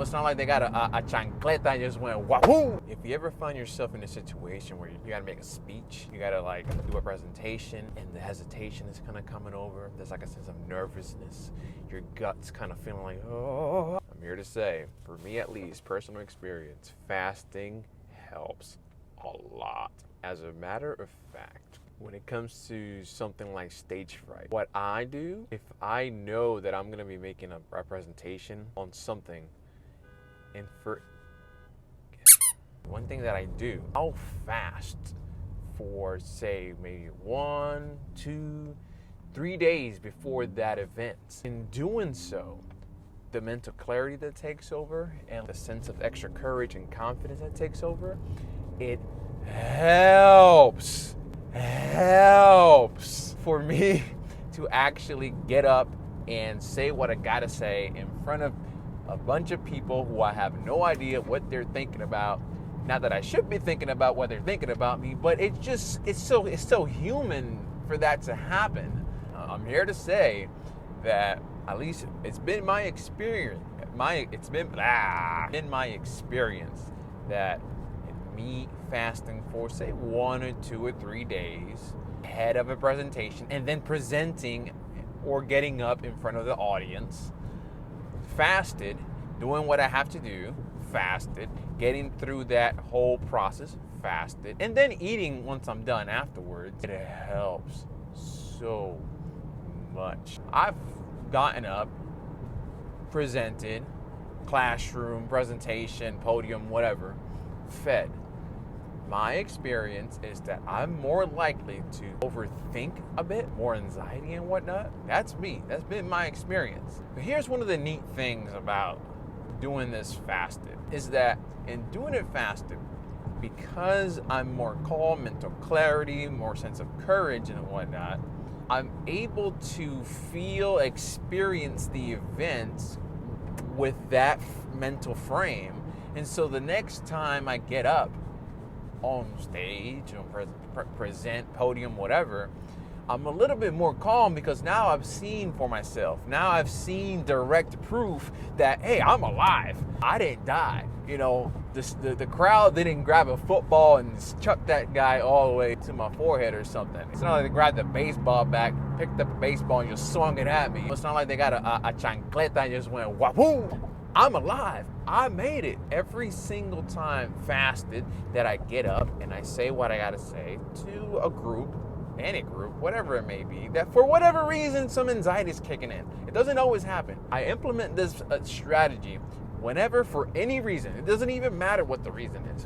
It's not like they got a chancleta and just went wahoo. If you ever find yourself in a situation where you gotta make a speech, you gotta like do a presentation, and the hesitation is kind of coming over, there's like a sense of nervousness, your gut's kind of feeling like, oh. I'm here to say, for me at least, personal experience, fasting helps a lot. As a matter of fact, when it comes to something like stage fright, what I do, if I know that I'm gonna be making a presentation on something, and for one thing that I do, I'll fast for say maybe 1, 2, 3 days before that event. In doing so, the mental clarity that takes over and the sense of extra courage and confidence that takes over, it helps for me to actually get up and say what I gotta say in front of a bunch of people who I have no idea what they're thinking about. Not that I should be thinking about what they're thinking about me, but it's so human for that to happen. I'm here to say that at least it's been my experience. It's been my experience that me fasting for say 1 or 2 or 3 days ahead of a presentation and then presenting or getting up in front of the audience, fasted, doing what I have to do, fasted, getting through that whole process, fasted, and then eating once I'm done afterwards. It helps so much. I've gotten up, presented, classroom, presentation, podium, whatever, fed. My experience is that I'm more likely to overthink a bit, more anxiety and whatnot. That's me. That's been my experience. But here's one of the neat things about doing this fasted, is that in doing it fasted, because I'm more calm, mental clarity, more sense of courage and whatnot, I'm able to experience the event with that mental frame. And so the next time I get up on stage, present, podium, whatever, I'm a little bit more calm because now I've seen for myself. Now I've seen direct proof that, hey, I'm alive. I didn't die. You know, the crowd didn't grab a football and chuck that guy all the way to my forehead or something. It's not like they grabbed the baseball bat, picked up a baseball and just swung it at me. It's not like they got a chancleta and just went wahoo. I'm alive. I made it. Every single time fasted that I get up and I say what I gotta say to a group, any group, whatever it may be, that for whatever reason some anxiety is kicking in. It doesn't always happen. I implement this strategy whenever, for any reason, it doesn't even matter what the reason is.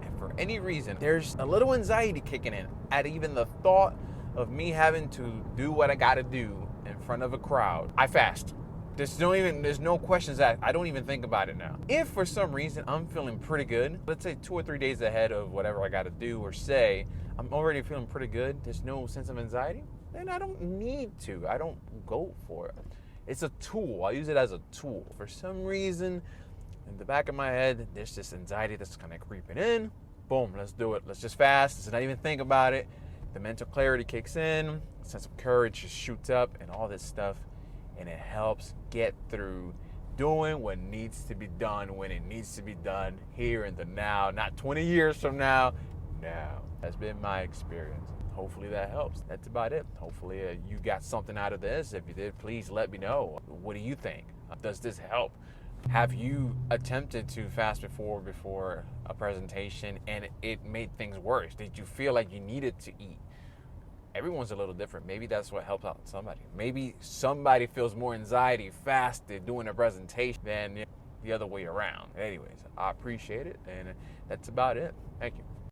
And for any reason, there's a little anxiety kicking in at even the thought of me having to do what I gotta do in front of a crowd. I fast. There's no questions asked. I don't even think about it now. If for some reason I'm feeling pretty good, let's say 2 or 3 days ahead of whatever I gotta do or say, I'm already feeling pretty good, there's no sense of anxiety, then I don't need to. I don't go for it. It's a tool. I use it as a tool. For some reason, in the back of my head, there's this anxiety that's kind of creeping in. Boom, let's do it. Let's just fast. Let's not even think about it. The mental clarity kicks in, sense of courage just shoots up and all this stuff. And it helps get through doing what needs to be done when it needs to be done here in the now, not 20 years from now. Now. That's been my experience. Hopefully that helps. That's about it. Hopefully you got something out of this. If you did, please let me know. What do you think? Does this help? Have you attempted to fast before a presentation and it made things worse? Did you feel like you needed to eat? Everyone's a little different. Maybe that's what helps out somebody. Maybe somebody feels more anxiety fasted doing a presentation than the other way around. Anyways, I appreciate it, and that's about it. Thank you.